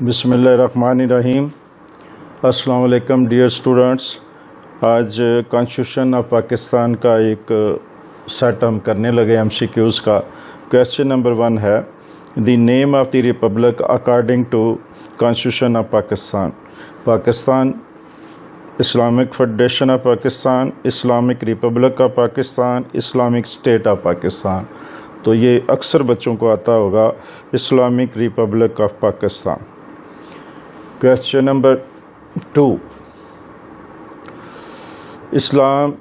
बिस्मिल्लाहिर्रहमानिर्रहीम। अस्सलाम वालेकुम डियर स्टूडेंट्स। आज कॉन्स्टिट्यूशन ऑफ पाकिस्तान का एक सेट हम करने लगे MCQs का। क्वेश्चन नंबर 1 है, the name of the republic according to constitution of Pakistan. Pakistan Islamic federation of Pakistan, Islamic republic of Pakistan, Islamic state of Pakistan. तो ये अक्सर बच्चों को आता होगा, Islamic republic of Pakistan. Question number 2, Islam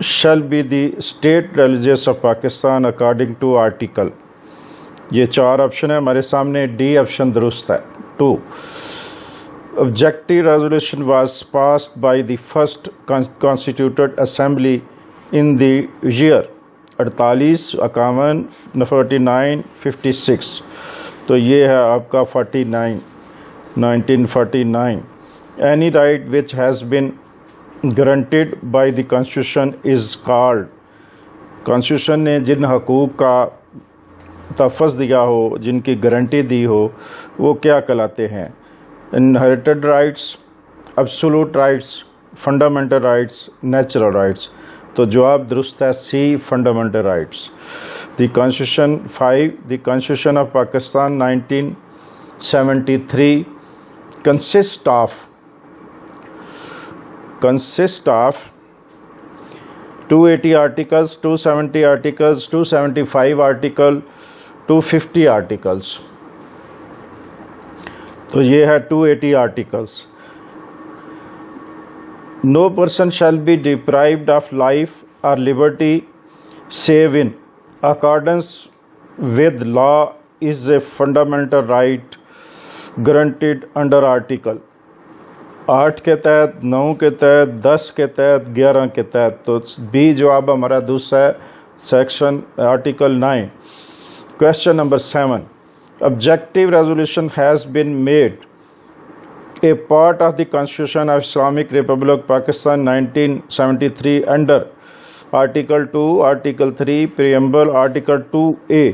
shall be the state religious of Pakistan according to article. ये 4 option है हमारे सामने, डी ऑप्शन दुरुस्त है। 2, objective resolution was passed by the first constituted assembly in the year 48, 51, 49, 56। तो ये है आपका 49, 1949। Any right which has been guaranteed by the Constitution is called। Constitution ने जिन हकूक़ का तहफ़्फ़ुज़ दिया हो, जिनकी गारंटी दी हो, वो क्या कहलाते हैं? Inherited rights, absolute rights, fundamental rights, natural rights. तो जवाब दुरुस्त है C, fundamental rights. The constitution 5, the constitution of Pakistan 1973 consist of 280 articles, 270 articles, 275 article, 250 articles। तो ये है 280 articles। No person shall be deprived of life or liberty save in accordance with law is a fundamental right guaranteed under article 8 के तहत, 9 के तहत, 10 के तहत, 11 के तहत। तो बी जवाब हमारा दूसरा है, section article 9। Question number 7, objective resolution has been made a part of the constitution of Islamic republic Pakistan 1973 under article 2, article 3, preamble, article 2A।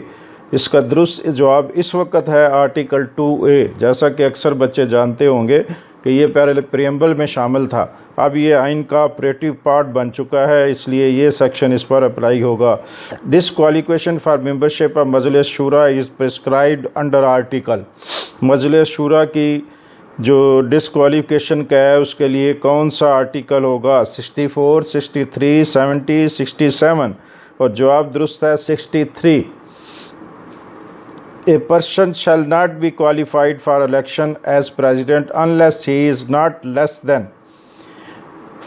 इसका दुरुस्त जवाब इस वक्त है आर्टिकल 2A। जैसा कि अक्सर बच्चे जानते होंगे कि ये पहले प्रीएम्बल में शामिल था, अब ये आइन का ऑपरेटिव पार्ट बन चुका है, इसलिए ये सेक्शन इस पर अप्लाई होगा। Disqualification for membership of Majlis Shura is prescribed under article. Majlis Shura की जो डिसक्वालिफिकेशन का है उसके लिए कौन सा आर्टिकल होगा? 64, 63, 70, 67। और जवाब दुरुस्त है 63। A person shall not be qualified for election as president unless he is not less than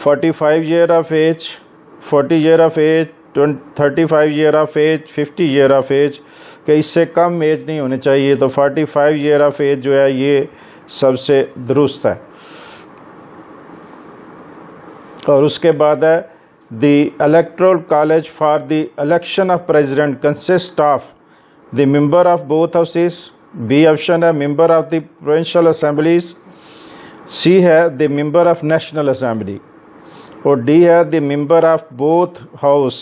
45 year of age, 40 year of age, 35 year of age, 50 year of age। कि इससे कम एज नहीं होनी चाहिए। तो 45 year of age जो है ये सबसे दुरुस्त है। और उसके बाद है the electoral college for the election of president consists of the member of both houses। B option है member of the provincial assemblies, C है the member of national assembly, और D है the member of both houses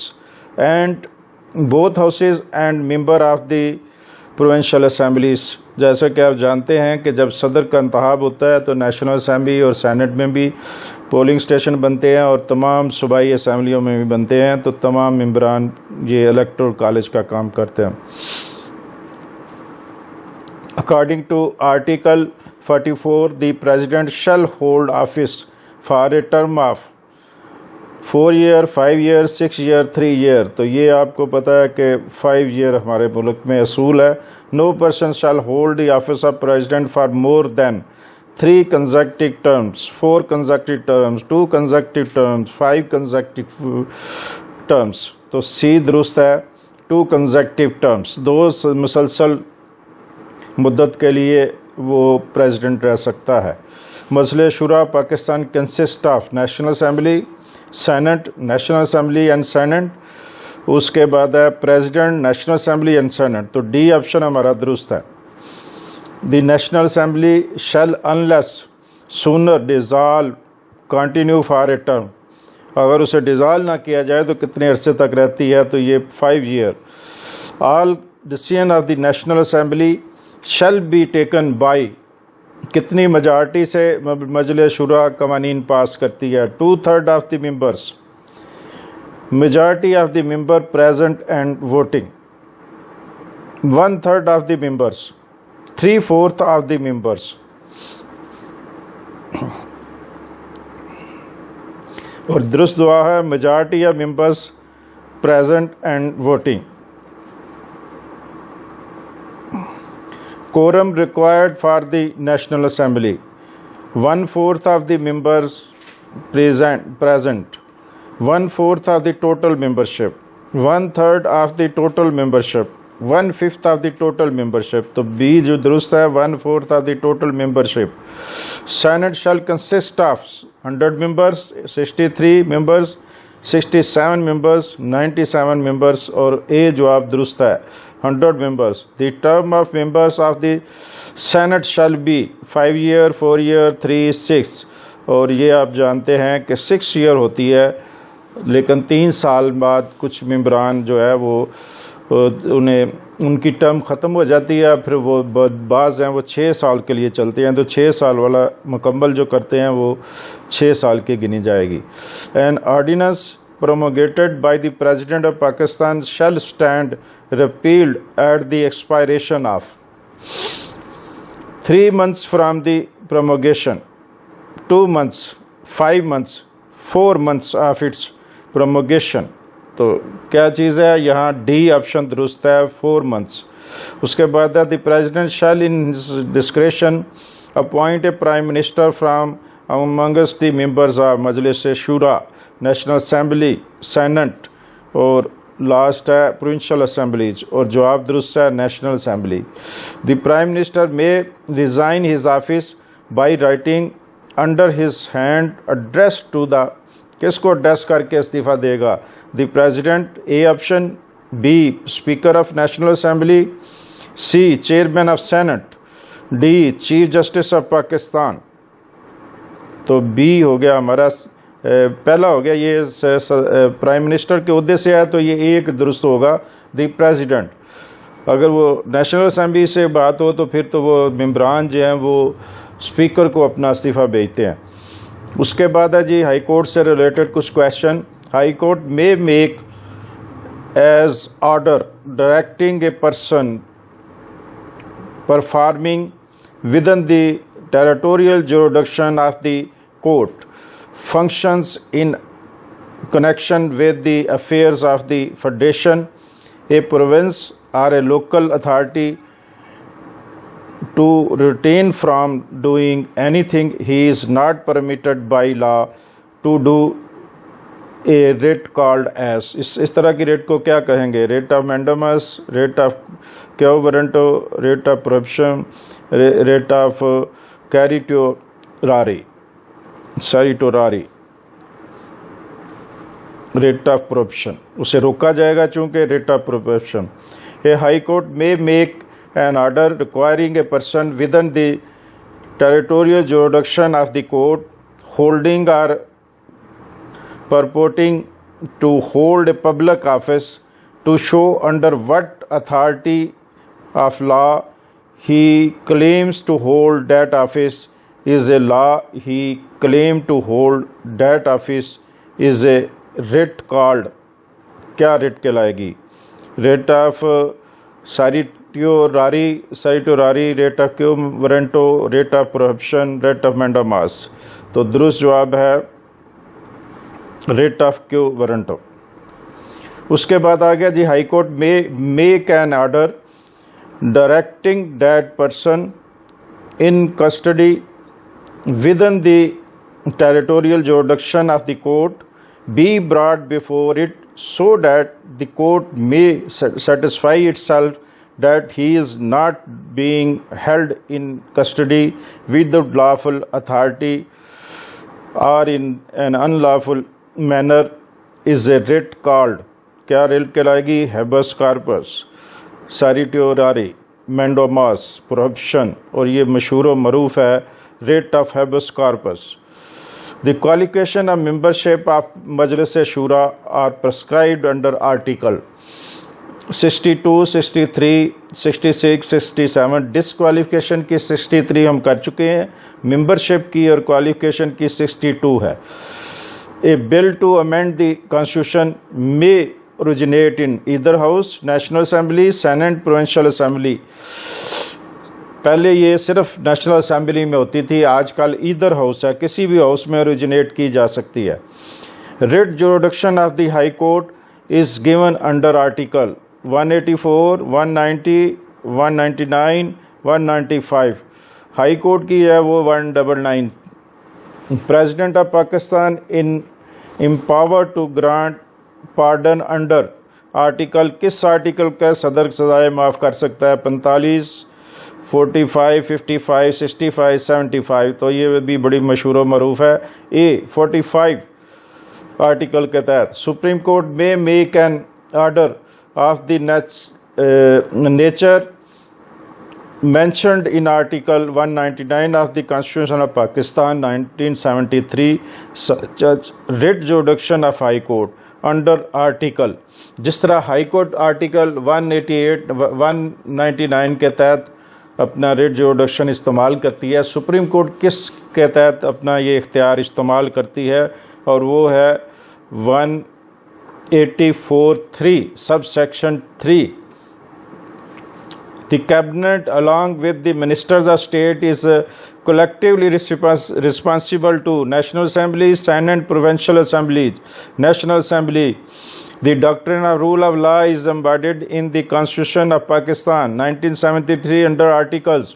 and member of the provincial assemblies। जैसा कि आप जानते हैं कि जब सदर का इंतखाब होता है तो नेशनल असम्बली और सेनेट में भी पोलिंग स्टेशन बनते हैं और तमाम सूबाई असम्बलियों में भी बनते हैं। तो तमाम मेंबरान ये इलेक्टोरल कॉलेज का काम करते हैं। According to Article 44, the President shall hold office for a term of 4 year, 5 year, 6 year, 3 year। तो ये आपको पता है कि 5 year हमारे मुल्क में असूल है। No person shall hold the office of President for more than 3 consecutive terms, 4 consecutive terms, 2 consecutive terms, 5 consecutive terms। तो C दुरुस्त है, 2 consecutive terms। 2 मुसलसल मुद्दत के लिए वो प्रेसिडेंट रह सकता है। Majlis Shura Pakistan consist of national assembly, senate, national assembly and senate. उसके बाद है president, national assembly and senate. तो डी ऑप्शन हमारा दुरुस्त है। The national assembly shall unless sooner dissolve continue for a term. अगर उसे डिज़ॉल्व ना किया जाए तो कितने अरसे तक रहती है? तो ये 5 year। All decision of the National Assembly shall be taken by कितनी मेजॉरिटी से मजलिस शुरा कवानीन पास करती है? 2/3 of the members, majority of the member present and voting, 1/3 of the members, 3/4 of the members. और दुरुस्त दुआ है majority of members present and voting. Quorum required for the National Assembly, 1/4 of the members present, 1/4 of the total membership, 1/3 of the total membership, 1/5 of the total membership। तो B जो दुरुस्त है 1/4 of the total membership। Senate shall consist of 100 members, 63 members, 67 members, 97 members और ए जवाब दुरुस्त है 100 members। The term of members of the Senate shall be 5 year, 4 year, 3, 6 और ये आप जानते हैं कि 6 year होती है, लेकिन 3 साल बाद कुछ मेंबरान जो है वो उन्हें उनकी टर्म ख़त्म हो जाती है, फिर वो बाज़ हैं वो 6 साल के लिए चलते हैं, तो 6 साल वाला मुकम्मल जो करते हैं वो 6 साल की गिनी जाएगी। An ordinance promulgated by the President of Pakistan shall stand repealed at the expiration of 3 months from the promulgation, 2 months, 5 months, 4 months of its promulgation। तो क्या चीज़ है यहाँ? डी ऑप्शन दुरुस्त है, 4 months। उसके बाद the president shall in discretion appoint a prime minister from amongst the members of Majlis Shura, national assembly, senate और last है प्रोविंशियल असेंबलीज और जवाब दुरुस्त है national assembly. The prime minister may resign his office by writing under his hand address to the, किसको address करके इस्तीफ़ा देगा? The president, A option, B speaker of national assembly, C chairman of senate, D chief justice of Pakistan. तो B हो गया हमारा पहला हो गया, ये प्राइम मिनिस्टर के उद्देश्य से है तो ये एक दुरुस्त होगा द प्रेसिडेंट। अगर वो नेशनल असेंबली से बात हो तो फिर तो वो मेंबरान जो हैं वो स्पीकर को अपना इस्तीफ़ा भेजते हैं। उसके बाद है जी हाई कोर्ट से रिलेटेड कुछ question. High court may make as order directing a person performing within the territorial jurisdiction of the court functions in connection with the affairs of the federation, a province or a local authority to retain from doing anything he is not permitted by law to do a writ called as। इस तरह की rate को क्या कहेंगे? Writ of mandamus, writ of quo warranto, writ of prohibition, writ of certiorari, writ of prohibition, उसे रोका जाएगा चूंकि writ of prohibition. A high court may make an order requiring a person within the territorial jurisdiction of the court holding or purporting to hold a public office to show under what authority of law he claims to hold that office is a law he claimed to hold that office is a writ called, क्या writ कहलाएगी? Writ of certiorari, writ of quo warranto, writ of prohibition, writ of mandamus। तो दुरुस्त जवाब है rate of quo warranto. उसके बाद आ गया जी high court में make an order directing that person in custody with in the territorial jurisdiction of the court be brought before it so that the court may satisfy itself that he is not being held in custody with the lawful authority or in an unlawful manner is a writ called, क्या writ कहलाएगी? habeas corpus, certiorari, mandamus, prohibition और ये मशहूर व मरूफ है writ of habeas corpus। The qualification of membership of Majlis Shura are prescribed under article 62, 63, 66, 67 disqualification की 63 हम कर चुके हैं, मेंबरशिप की और क्वालिफिकेशन की 62 है। A bill to amend the constitution may originate in either house, national assembly, senate, provincial assembly. पहले ये सिर्फ नेशनल असेंबली में होती थी, आजकल ईदर हाउस है, किसी भी हाउस में ओरिजिनेट की जा सकती है। Writ jurisdiction of the high court is given under article 184, 190, 199, 195। High court की है वो 199। President of Pakistan in empower to grant pardon under article, किस आर्टिकल का सदर सजाए माफ़ कर सकता है? 45, 45, 55, 65, 75। तो ये भी बड़ी मशहूर व मरूफ है। ए 45 आर्टिकल के तहत सुप्रीम कोर्ट में make an order of the nature mentioned in Article 199 of the Constitution of Pakistan 1973 such as writ jurisdiction of High Court under Article, जिस तरह हाई कोर्ट आर्टिकल 188, 199 के तहत अपना रिट जुरिडिक्शन इस्तेमाल करती है, सुप्रीम कोर्ट किस के तहत अपना ये इख्तियार इस्तेमाल करती है? और वो है 184(3) sub section 3। The cabinet along with the ministers of state is collectively responsible to National Assembly, Senate, Provincial Assemblies, National Assembly. The doctrine of rule of law is embodied in the Constitution of Pakistan 1973 under Articles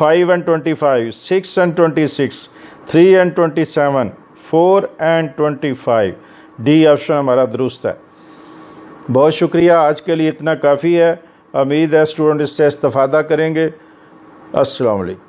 5 and 25, 6 and 26, 3 and 27, 4 and 25। D option हमारा दुरुस्त है। बहुत शुक्रिया, आज के लिए इतना काफ़ी है। उम्मीद है स्टूडेंट इससे इस्तेफादा करेंगे। अस्सलाम वालेकुम।